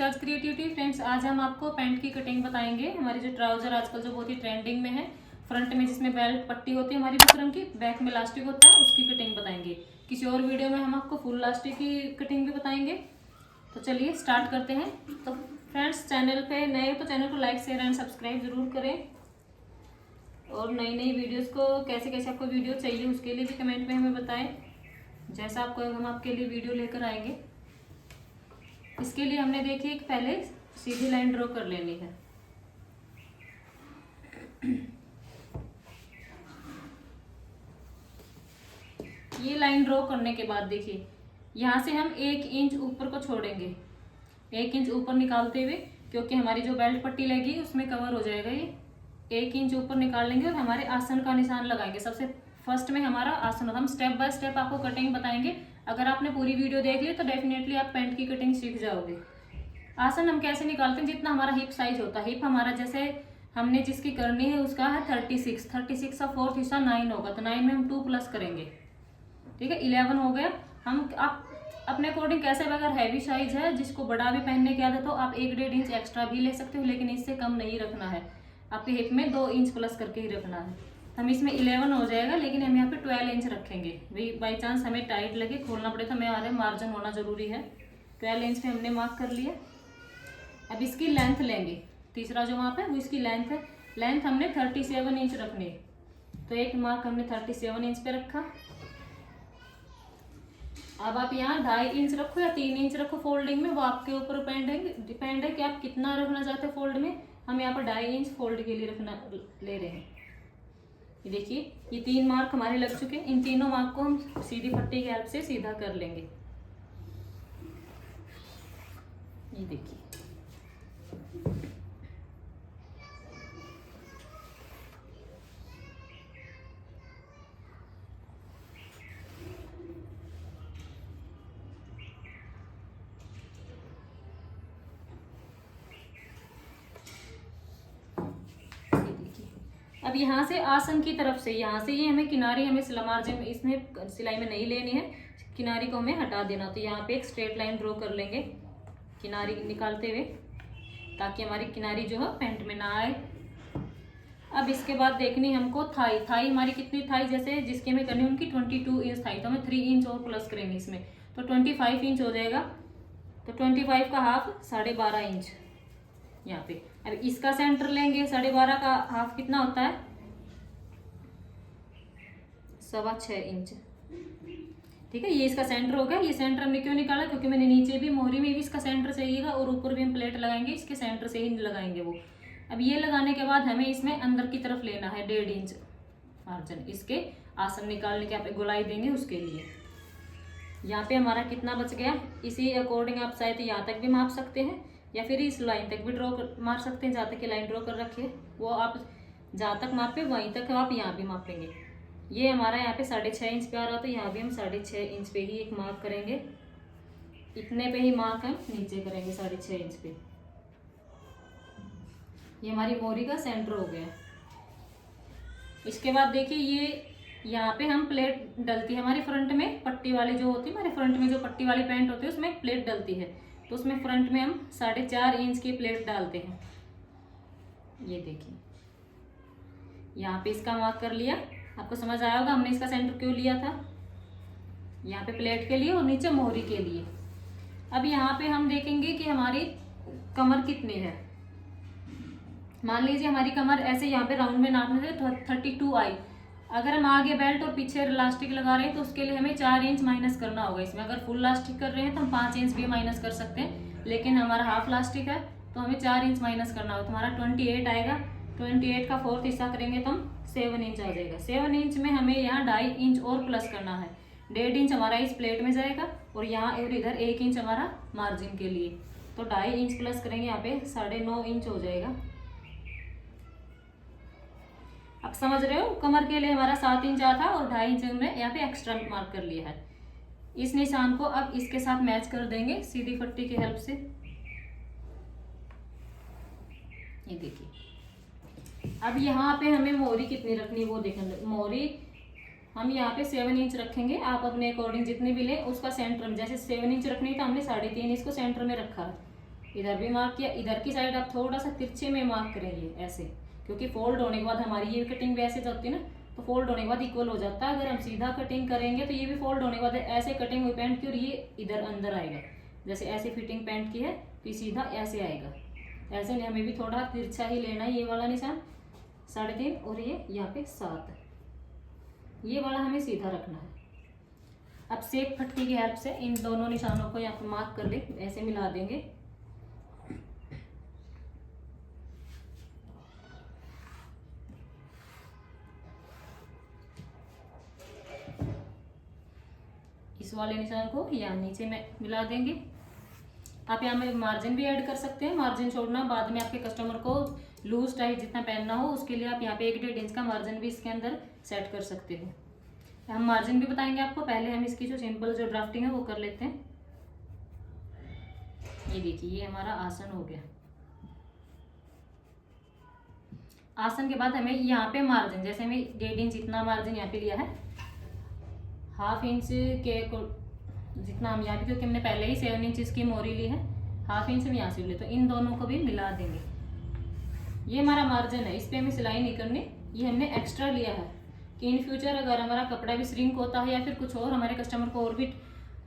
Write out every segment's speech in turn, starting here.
ऋचाज creativity. Friends, आज हम आपको पैंट की कटिंग बताएंगे। हमारे जो ट्राउजर आजकल जो बहुत ही ट्रेंडिंग में है, फ्रंट में जिसमें बेल्ट पट्टी होती है हमारी बुकरम की, बैक में लास्टिक होता है, उसकी कटिंग बताएंगे। किसी और वीडियो में हम आपको फुल लास्टिक की कटिंग भी बताएंगे। तो चलिए स्टार्ट करते हैं। तो फ्रेंड्स, चैनल पे नए हो तो चैनल को लाइक शेयर एंड सब्सक्राइब जरूर करें, और नई नई वीडियोस को कैसे कैसे आपको वीडियो चाहिए उसके लिए भी कमेंट में हमें बताएं। जैसा आपको हम आपके लिए वीडियो लेकर आएंगे। इसके लिए हमने देखिए एक पहले सीधी लाइन ड्रॉ कर लेनी है। ये लाइन ड्रॉ करने के बाद देखिए यहाँ से हम 1 इंच ऊपर को छोड़ेंगे, 1 इंच ऊपर निकालते हुए, क्योंकि हमारी जो बेल्ट पट्टी लगी उसमें कवर हो जाएगा। ये 1 इंच ऊपर निकाल लेंगे और हमारे आसन का निशान लगाएंगे। सबसे फर्स्ट में हमारा आसन होगा। हम स्टेप बाय स्टेप आपको कटिंग बताएंगे। अगर आपने पूरी वीडियो देख ली तो डेफिनेटली आप पैंट की कटिंग सीख जाओगे। आसन हम कैसे निकालते हैं, जितना हमारा हिप साइज होता है। हिप हमारा जैसे हमने जिसकी करनी है उसका है 36 का 4th हिस्सा 9 होगा, तो 9 में हम 2 प्लस करेंगे। ठीक है, 11 हो गया। हम आप अपने अकॉर्डिंग कैसे, अगर हैवी साइज है जिसको बड़ा भी पहनने की आदत हो, आप 1-1.5 इंच एक्स्ट्रा भी ले सकते हो, लेकिन इससे कम नहीं रखना है। आपके हिप में 2 इंच प्लस करके ही रखना है। हम इसमें 11 हो जाएगा, लेकिन हम यहाँ पे 12 इंच रखेंगे। भाई बाई चांस हमें टाइट लगे, खोलना पड़े तो हमें मार्जिन होना जरूरी है। 12 इंच पे हमने मार्क कर लिया। अब इसकी लेंथ लेंगे, तीसरा जो माप है वो इसकी लेंथ है। लेंथ हमने 37 इंच रखनी है, तो एक मार्क हमने 37 इंच पे रखा। अब आप यहाँ 2.5 इंच रखो या 3 इंच रखो फोल्डिंग में, वो आपके ऊपर डिपेंड है कि आप कितना रखना चाहते हैं फोल्ड में। हम यहाँ पर 2.5 इंच फोल्ड के लिए रखना ले रहे हैं। ये देखिए, ये 3 मार्क हमारे लग चुके हैं। इन तीनों मार्क को हम सीधी पट्टी की हेल्प से सीधा कर लेंगे। ये देखिए, अब यहाँ से आसन की तरफ से, यहाँ से ये हमें किनारी, हमें मार्जिन इसमें सिलाई में नहीं लेनी है, किनारी को हमें हटा देना। तो यहाँ पे एक स्ट्रेट लाइन ड्रॉ कर लेंगे किनारी निकालते हुए, ताकि हमारी किनारी जो है पैंट में ना आए। अब इसके बाद देखनी हमको थाई। थाई हमारी कितनी, थाई जैसे जिसकी हमें करनी उनकी 22 इंच थाई, तो हमें 3 इंच और प्लस करेंगे इसमें, तो 25 इंच हो जाएगा। तो 25 का हाफ 12.5 इंच यहाँ पे। अब इसका सेंटर लेंगे, 12.5 का हाफ कितना होता है, 6.25 इंच। ठीक है, ये इसका सेंटर हो गया। ये सेंटर हमने क्यों निकाला, क्योंकि मैंने नीचे भी मोहरी में भी इसका सेंटर चाहिएगा, और ऊपर भी हम प्लेट लगाएंगे, इसके सेंटर से ही लगाएंगे वो। अब ये लगाने के बाद हमें इसमें अंदर की तरफ लेना है 1.5 इंच मार्जिन, इसके आसन निकालने के आप गोलाई देंगे उसके लिए। यहाँ पे हमारा कितना बच गया, इसी अकॉर्डिंग आप चाहे तो यहाँ तक भी माप सकते हैं, या फिर इस लाइन तक भी मार सकते हैं। जहाँ तक की लाइन ड्रॉ कर रखी है वो आप जहाँ तक मापे वहीं तक आप यहाँ भी मापेंगे। ये हमारा यहाँ पे 6.5 इंच पे आ रहा, तो यहाँ भी हम 6.5 इंच पे ही एक मार्क करेंगे। इतने पे ही मार्क हम नीचे करेंगे 6.5 इंच पे। ये हमारी मोरी का सेंटर हो गया। इसके बाद देखिए, ये यहाँ पे हम प्लेट डलती है हमारी फ्रंट में, पट्टी वाली जो होती है हमारे फ्रंट में, जो पट्टी वाली पैंट होती है उसमें प्लेट डलती है, तो उसमें फ्रंट में हम 4.5 इंच की प्लेट डालते हैं। ये देखिए, यहाँ पे इसका मार्क कर लिया। आपको समझ आया होगा हमने इसका सेंटर क्यों लिया था, यहाँ पे प्लेट के लिए और नीचे मोहरी के लिए। अब यहाँ पे हम देखेंगे कि हमारी कमर कितनी है। मान लीजिए हमारी कमर ऐसे यहाँ पे राउंड में नापने से 32 आई। अगर हम आगे बेल्ट और पीछे इलास्टिक लगा रहे हैं तो उसके लिए हमें 4 इंच माइनस करना होगा इसमें। अगर फुल लास्टिक कर रहे हैं तो हम 5 इंच भी माइनस कर सकते हैं, लेकिन हमारा हाफ लास्टिक है तो हमें 4 इंच माइनस करना होगा। तो हमारा 28 आएगा। 28 का 4th हिस्सा करेंगे तो हम 7 इंच आ जाएगा। 7 इंच में हमें यहाँ 2.5 इंच और प्लस करना है। 1.5 इंच हमारा इस प्लेट में जाएगा, और यहाँ और इधर 1 इंच हमारा मार्जिन के लिए, तो 2.5 इंच प्लस करेंगे, यहाँ पे 9.5 इंच हो जाएगा। अब समझ रहे हो, कमर के लिए हमारा 7 इंच आता और 2.5 इंच हमने यहाँ पे एक्स्ट्रा मार्क कर लिया है। इस निशान को अब इसके साथ मैच कर देंगे सीधी पट्टी की हेल्प से। ये देखिए, अब यहाँ पे हमें मोहरी कितनी रखनी है वो देखेंगे। मोहरी हम यहाँ पे 7 इंच रखेंगे। आप अपने अकॉर्डिंग जितने भी लें उसका सेंटर में, जैसे 7 इंच रखनी है तो हमने 3.5 इसको सेंटर में रखा है। इधर भी मार्क किया। इधर की साइड आप थोड़ा सा तिरछे में मार्क करेंगे ऐसे, क्योंकि फोल्ड होने के बाद हमारी ये कटिंग भी ऐसे जाती है ना, तो फोल्ड होने के बाद इक्वल हो जाता है। अगर हम सीधा कटिंग करेंगे तो ये भी फोल्ड होने के बाद ऐसे कटिंग हुई पैंट की और ये इधर अंदर आएगा। जैसे ऐसे फिटिंग पैंट की है तो सीधा ऐसे आएगा। ऐसे नहीं, हमें भी थोड़ा तिरछा ही लेना है। ये वाला निशान 3.5 और ये यहाँ पे 7, ये वाला हमें सीधा रखना है। अब सेक पट्टी की हेल्प से इन दोनों निशानों को यहाँ पे मार्क कर ले, ऐसे मिला देंगे। इस वाले निशान को यहाँ नीचे में मिला देंगे। आप यहाँ में मार्जिन भी ऐड कर सकते हैं। मार्जिन छोड़ना बाद में आपके कस्टमर को लूज टाइट जितना पहनना हो उसके लिए आप यहाँ पे 1-1.5 इंच का मार्जिन भी इसके अंदर सेट कर सकते हो। हम मार्जिन भी बताएंगे आपको, पहले हम इसकी जो सिंपल जो ड्राफ्टिंग है वो कर लेते हैं। ये देखिए, ये हमारा आसन हो गया। आसन के बाद हमें यहाँ पे मार्जिन, जैसे हमें 1.5 इंच इतना मार्जिन यहाँ पे लिया है, 1/2 इंच के जितना हम यहाँ पे, क्योंकि हमने पहले ही 7 इंच की मोरी ली है, 1/2 इंच हम यहाँ से ले, तो इन दोनों को भी मिला देंगे। ये हमारा मार्जिन है, इस पे हमें सिलाई नहीं करनी। ये हमने एक्स्ट्रा लिया है कि इन फ्यूचर अगर हमारा कपड़ा भी श्रिंक होता है या फिर कुछ और हमारे कस्टमर को और भी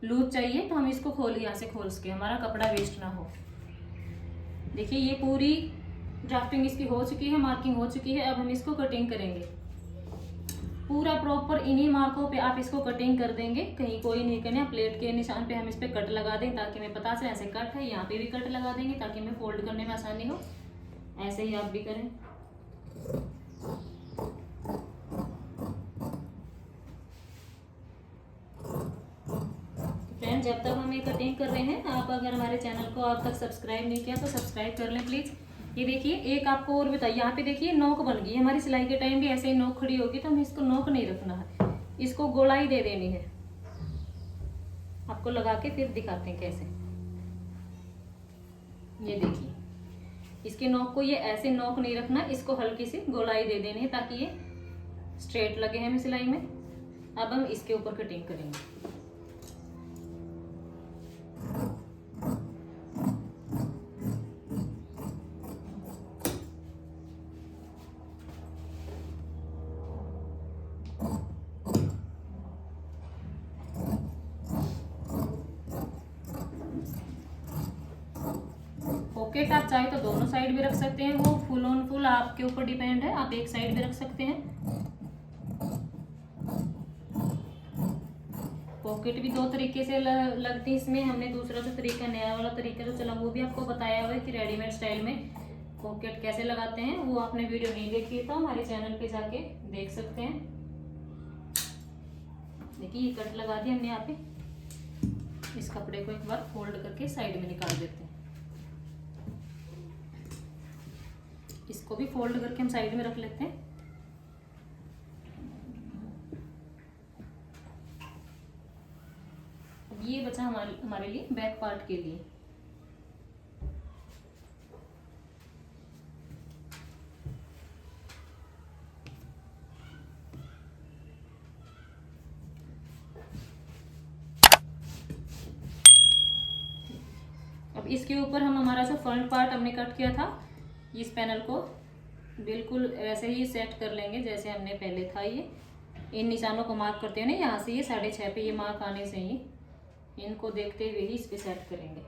लूज चाहिए तो हम इसको यहाँ से खोल सके, हमारा कपड़ा वेस्ट ना हो। देखिए, ये पूरी ड्राफ्टिंग इसकी हो चुकी है, मार्किंग हो चुकी है। अब हम इसको कटिंग करेंगे। पूरा प्रॉपर इन्हीं मार्कों पे आप इसको कटिंग कर देंगे, कहीं कोई नहीं करना। प्लेट के निशान पे हम इस पे कट लगा दें ताकि हमें पता चले ऐसे कट है। यहाँ पे भी कट लगा देंगे ताकि हमें फोल्ड करने में आसानी हो। ऐसे ही आप भी करें। फ्रेंड, जब तक हम ये कटिंग कर रहे हैं, आप अगर हमारे चैनल को अब तक सब्सक्राइब नहीं किया तो सब्सक्राइब कर लें प्लीज़। ये देखिए, एक आपको और बताइए, यहाँ पे देखिए नोक बन गई। हमारी सिलाई के टाइम भी ऐसे ही नोक खड़ी होगी, तो हमें इसको नोक नहीं रखना है, इसको गोलाई दे देनी है। आपको लगा के फिर दिखाते हैं कैसे। ये देखिए, इसके नोक को ये ऐसे नोक नहीं रखना, इसको हल्की सी गोलाई दे देनी है ताकि ये स्ट्रेट लगे हमें सिलाई में। अब हम इसके ऊपर कटिंग करेंगे। पॉकेट आप चाहे तो दोनों साइड भी रख सकते हैं, वो फुल ऑन फुल आपके ऊपर डिपेंड है। आप एक साइड भी रख सकते हैं। पॉकेट भी 2 तरीके से लगती है इसमें। हमने दूसरा जो तरीका, नया वाला तरीका जो चला, वो भी आपको बताया हुआ है कि रेडीमेड स्टाइल में पॉकेट कैसे लगाते हैं। वो आपने वीडियो नहीं देखी तो हमारे चैनल पे जाके देख सकते हैं। देखिए, ये कट लगा दिया हमने यहाँ पे। इस कपड़े को एक बार फोल्ड करके साइड में निकाल देते हैं। इसको भी फोल्ड करके हम साइड में रख लेते हैं। अब ये बचा हमारे लिए बैक पार्ट के लिए। अब इसके ऊपर हम हमारा जो फ्रंट पार्ट हमने कट किया था, इस पैनल को बिल्कुल वैसे ही सेट कर लेंगे जैसे हमने पहले था। ये इन निशानों को मार्क करते हैं ना, यहाँ से ये 6.5 पे ये मार्क आने से ही इनको देखते हुए ही इस पे सेट करेंगे।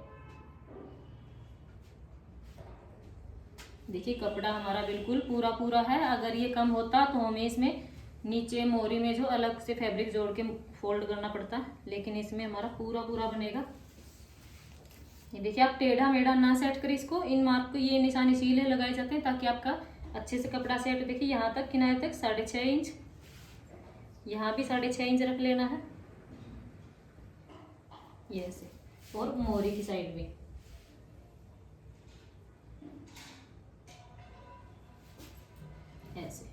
देखिए, कपड़ा हमारा बिल्कुल पूरा पूरा है। अगर ये कम होता तो हमें इसमें नीचे मोरी में जो अलग से फैब्रिक जोड़ के फोल्ड करना पड़ता, लेकिन इसमें हमारा पूरा पूरा बनेगा। ये देखिए, आप टेढ़ा मेढ़ा ना सेट करें इसको। इन मार्क को ये निशान इसीलिए लगाए जाते हैं ताकि आपका अच्छे से कपड़ा सेट। देखिए, यहाँ तक किनारे तक 6.5 इंच, यहाँ भी 6.5 इंच रख लेना है, ये ऐसे। और मोरी की साइड भी ऐसे।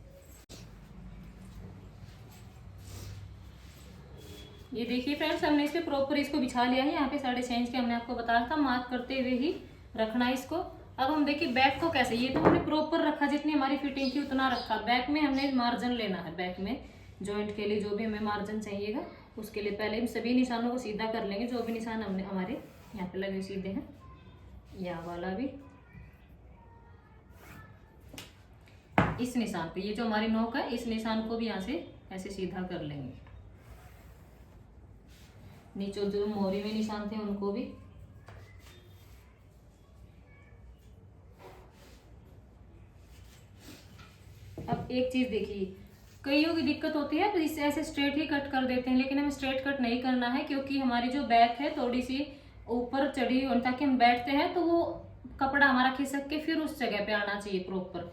ये देखिए फ्रेंड्स, हमने इस पे प्रॉपर इसको बिछा लिया है। यहाँ पे 6.5 इंच के हमने आपको बताया था, मार्क करते हुए ही रखना इसको। अब हम देखिए बैक को कैसे, ये तो हमने प्रॉपर रखा, जितनी हमारी फिटिंग थी उतना रखा। बैक में हमने मार्जिन लेना है। बैक में जॉइंट के लिए जो भी हमें मार्जिन चाहिएगा उसके लिए पहले हम सभी निशानों को सीधा कर लेंगे। जो भी निशान हमने हमारे यहाँ पे लगे सीधे हैं, यहाँ वाला भी इस निशान पे, ये जो हमारी नोक है इस निशान को भी यहाँ से ऐसे सीधा कर लेंगे। नीचे जो मोहरी में निशान थे उनको भी। अब एक चीज देखिए, कईयों की दिक्कत होती है तो इससे ऐसे स्ट्रेट ही कट कर देते हैं, लेकिन हमें स्ट्रेट कट नहीं करना है क्योंकि हमारी जो बैक है थोड़ी सी ऊपर चढ़ी हुई, ताकि हम बैठते हैं तो वो कपड़ा हमारा खिसक के फिर उस जगह पे आना चाहिए प्रॉपर।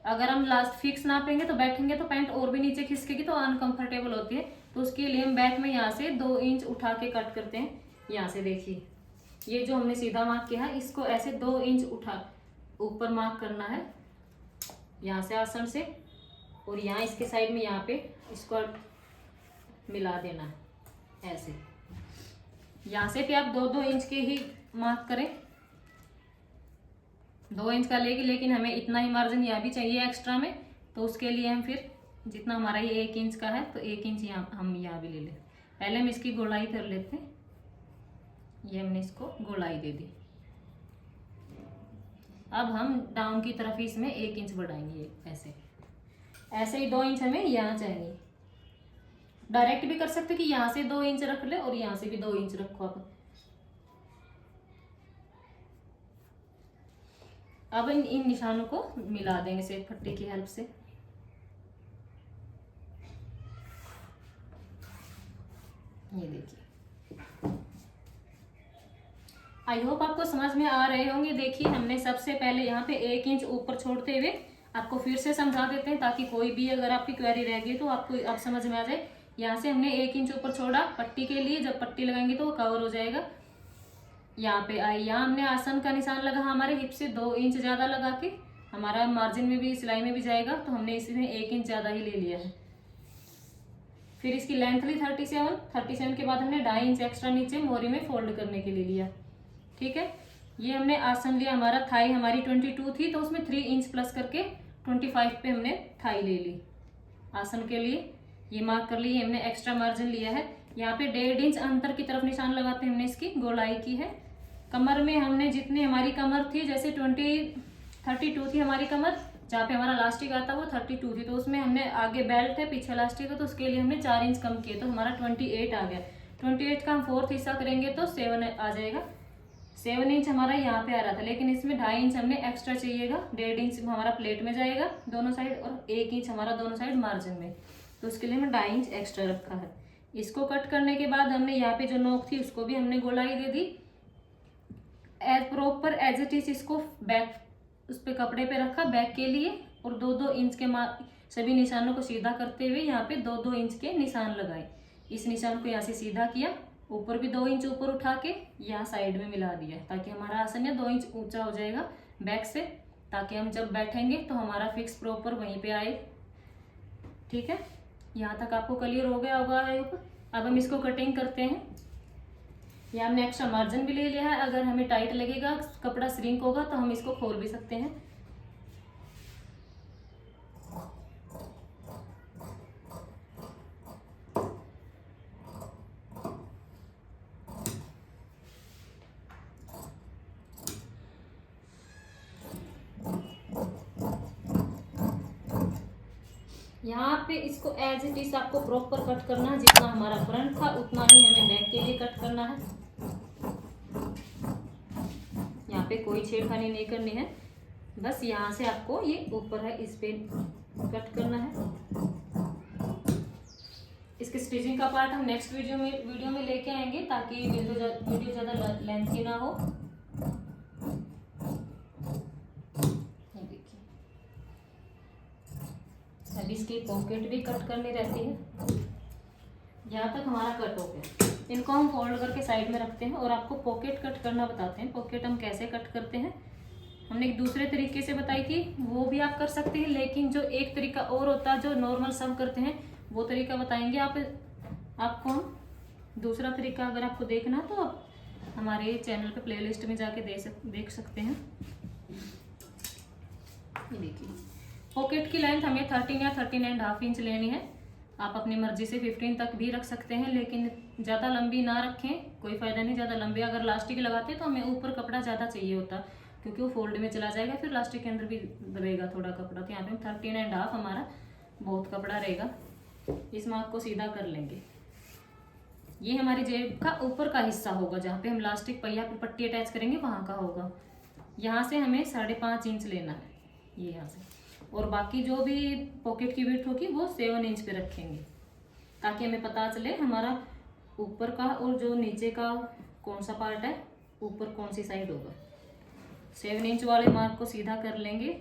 अगर हम लास्ट फिक्स नापेंगे तो बैठेंगे तो पैंट और भी नीचे खिसकेगी तो अनकंफर्टेबल होती है। तो उसके लिए हम बैक में यहाँ से 2 इंच उठा के कट करते हैं। यहाँ से देखिए, ये जो हमने सीधा मार्क किया है इसको ऐसे 2 इंच उठा ऊपर मार्क करना है यहाँ से आसन से, और यहाँ इसके साइड में यहाँ पे इसको मिला देना है ऐसे। यहाँ से भी आप 2-2 इंच के ही मार्क करें, 2 इंच का लेगी, लेकिन हमें इतना ही मार्जिन यहाँ भी चाहिए एक्स्ट्रा में, तो उसके लिए हम फिर जितना हमारा ये 1 इंच का है तो 1 इंच यहाँ हम यहाँ भी ले लें। पहले हम इसकी गोलाई कर लेते हैं। ये हमने इसको गोलाई दे दी। अब हम डाउन की तरफ ही इसमें 1 इंच बढ़ाएंगे ऐसे। ऐसे ही 2 इंच हमें यहाँ चाहिए। डायरेक्ट भी कर सकते कि यहाँ से 2 इंच रख ले और यहाँ से भी 2 इंच रखो। अब इन निशानों को मिला देंगे सेट पट्टी की हेल्प से। ये देखिए, आई होप आपको समझ में आ रहे होंगे। देखिए, हमने सबसे पहले यहाँ पे 1 इंच ऊपर छोड़ते हुए आपको फिर से समझा देते हैं, ताकि कोई भी अगर आपकी क्वेरी रह गई तो आपको अब समझ में आ जाए। यहाँ से हमने 1 इंच ऊपर छोड़ा पट्टी के लिए, जब पट्टी लगाएंगे तो वो कवर हो जाएगा। यहाँ पे आए, यहाँ हमने आसन का निशान लगा हमारे हिप से 2 इंच ज्यादा लगा के, हमारा मार्जिन में भी सिलाई में भी जाएगा, तो हमने इसमें 1 इंच ज्यादा ही ले लिया है। फिर इसकी लेंथ ली 37 के बाद हमने 2.5 इंच एक्स्ट्रा नीचे मोरी में फोल्ड करने के लिए लिया। ठीक है, ये हमने आसन लिया, हमारा थाई हमारी 22 थी तो उसमें 3 इंच प्लस करके 25 पे हमने थाई ले ली आसन के लिए। ये मार्क कर ली, हमने एक्स्ट्रा मार्जिन लिया है। यहाँ पे 1.5 इंच अंतर की तरफ निशान लगाते हमने इसकी गोलाई की है। कमर में हमने जितनी हमारी कमर थी, जैसे 32 थी हमारी कमर, जहाँ पे हमारा लास्टिक आता वो 32 थी, तो उसमें हमने आगे बेल्ट है पीछे लास्टिक है, तो उसके लिए हमने 4 इंच कम किए तो हमारा 28 आ गया। 28 का हम 4th हिस्सा करेंगे तो 7 आ जाएगा। 7 इंच हमारा यहाँ पे आ रहा था, लेकिन इसमें 2.5 इंच हमने एक्स्ट्रा चाहिएगा। 1.5 इंच हमारा प्लेट में जाएगा दोनों साइड, और 1 इंच हमारा दोनों साइड मार्जिन में, तो उसके लिए हमने 2.5 इंच एक्स्ट्रा रखा है। इसको कट करने के बाद हमने यहाँ पे जो नोक थी उसको भी हमने गोलाई दे दी as proper as it is. इसको बैक उस पे कपड़े पे रखा बैक के लिए, और 2-2 इंच के सभी निशानों को सीधा करते हुए यहाँ पे 2-2 इंच के निशान लगाए। इस निशान को यहाँ से सीधा किया, ऊपर भी 2 इंच ऊपर उठा के यहाँ साइड में मिला दिया, ताकि हमारा आसन या 2 इंच ऊंचा हो जाएगा बैक से, ताकि हम जब बैठेंगे तो हमारा फिक्स प्रॉपर वहीं पे आए। ठीक है, यहाँ तक आपको क्लियर हो गया होगा। अब हम इसको कटिंग करते हैं। यहाँ हमने एक्स्ट्रा मार्जिन भी ले लिया है, अगर हमें टाइट लगेगा कपड़ा श्रिंक होगा तो हम इसको खोल भी सकते हैं। यहाँ पे इसको एज इट इज आपको प्रॉपर कट करना है, जितना हमारा फ्रंट था उतना ही हमें बैक के लिए कट करना है। यहाँ पे कोई छेड़खानी नहीं करनी है, बस यहाँ से आपको ये ऊपर है इस पे कट करना है। इसके स्टिचिंग का पार्ट हम नेक्स्ट वीडियो में लेके आएंगे, ताकि वीडियो ज़्यादा लेंथी ना हो। अब इसकी पॉकेट भी कट करनी रहती है। यहाँ तक हमारा कट हो गया, इनको हम फोल्ड करके साइड में रखते हैं और आपको पॉकेट कट करना बताते हैं। पॉकेट हम कैसे कट करते हैं, हमने एक दूसरे तरीके से बताई थी, वो भी आप कर सकते हैं, लेकिन जो एक तरीका और होता है जो नॉर्मल सब करते हैं वो तरीका बताएंगे आपको हम। दूसरा तरीका अगर आपको देखना है तो आप हमारे चैनल पे प्लेलिस्ट में जाके देख सकते हैं। ये देखिए, पॉकेट की लेंथ हमें 13 या 13.5 इंच लेनी है। आप अपनी मर्जी से 15 तक भी रख सकते हैं, लेकिन ज़्यादा लंबी ना रखें, कोई फ़ायदा नहीं ज़्यादा लंबी। अगर लास्टिक लगाते हैं तो हमें ऊपर कपड़ा ज़्यादा चाहिए होता, क्योंकि वो फोल्ड में चला जाएगा, फिर लास्टिक के अंदर भी दबेगा थोड़ा कपड़ा। तो यहाँ पे 13.5 हमारा बहुत कपड़ा रहेगा। इस मार्क को सीधा कर लेंगे। ये हमारी जेब का ऊपर का हिस्सा होगा, जहाँ पे हम लास्टिक पहिया पे पट्टी अटैच करेंगे वहाँ का होगा। यहाँ से हमें 5.5 इंच लेना है, ये यहाँ से, और बाकी जो भी पॉकेट की विड्थ होगी वो 7 इंच पे रखेंगे, ताकि हमें पता चले हमारा ऊपर का और जो नीचे का कौन सा पार्ट है, ऊपर कौन सी साइड होगा। 7 इंच वाले मार्क को सीधा कर लेंगे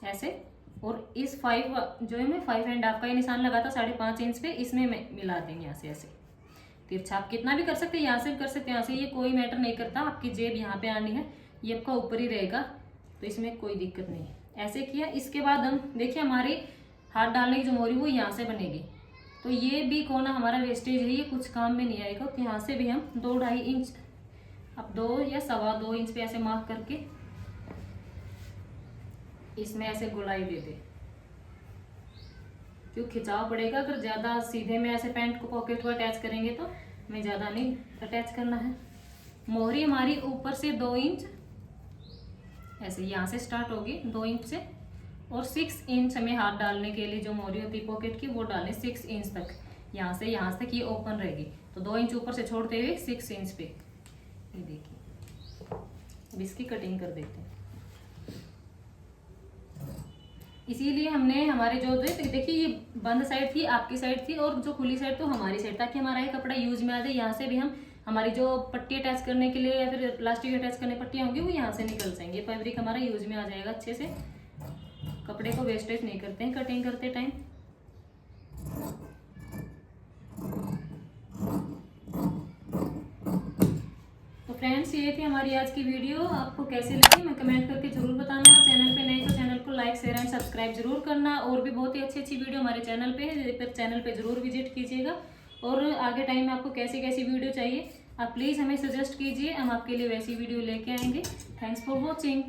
ऐसे, और इस 5 जो है मैं 5.5 का ये निशान लगा था 5.5 इंच पे, इसमें मिला देंगे यहाँ से ऐसे तिरछा। आप कितना भी कर सकते हैं, यहाँ से भी कर सकते हैं, यहाँ से, ये कोई मैटर नहीं करता। आपकी जेब यहाँ पे आनी है, ये आपका ऊपर ही रहेगा, तो इसमें कोई दिक्कत नहीं है। ऐसे किया। इसके बाद हम देखिए हमारी हाथ डालने की जो मोरी वो यहाँ से बनेगी, तो ये भी कोना हमारा वेस्टेज है, ये कुछ काम में नहीं आएगा। तो यहाँ से भी हम 2-2.5 इंच, अब 2 या 2.25 इंच पे ऐसे मार्क करके इसमें ऐसे गोलाई दे दे, क्यों खिंचाव पड़ेगा। अगर ज़्यादा सीधे में ऐसे पैंट को पॉकेट को अटैच करेंगे तो हमें ज़्यादा नहीं अटैच करना है। मोहरी हमारी ऊपर से 2 इंच ऐसे यहाँ से स्टार्ट होगी 2 इंच से, और 6 इंच हमें हाथ डालने के लिए जो मोहरी होती है पॉकेट की वो डालें 6 इंच तक। यहाँ से तक ये ओपन रहेगी, तो 2 इंच ऊपर से छोड़ते हुए 6 इंच पे, ये देखिए। अब इसकी कटिंग कर देते हैं। इसीलिए हमने हमारे जो देखिए ये बंद साइड थी, आपकी साइड थी, और जो खुली साइड तो हमारी साइड, ताकि हमारा ये कपड़ा यूज में आ जाए। यहाँ से भी हम हमारी जो पट्टी अटैच करने के लिए या फिर प्लास्टिक अटैच करने पट्टियाँ होंगी वो यहाँ से निकल जाएंगे, फैब्रिक हमारा यूज में आ जाएगा अच्छे से। कपड़े को वेस्टेज नहीं करते हैं कटिंग करते टाइम। तो फ्रेंड्स, ये थी हमारी आज की वीडियो। आपको कैसी लगी मैं कमेंट करके जरूर बताना। चैनल पे नए तो चैनल को लाइक शेयर एंड सब्सक्राइब जरूर करना। और भी बहुत ही अच्छी अच्छी वीडियो हमारे चैनल पे है, चैनल पे जरूर विजिट कीजिएगा। और आगे टाइम में आपको कैसी कैसी वीडियो चाहिए आप प्लीज़ हमें सजेस्ट कीजिए, हम आपके लिए वैसी वीडियो लेके आएंगे। Thanks for watching.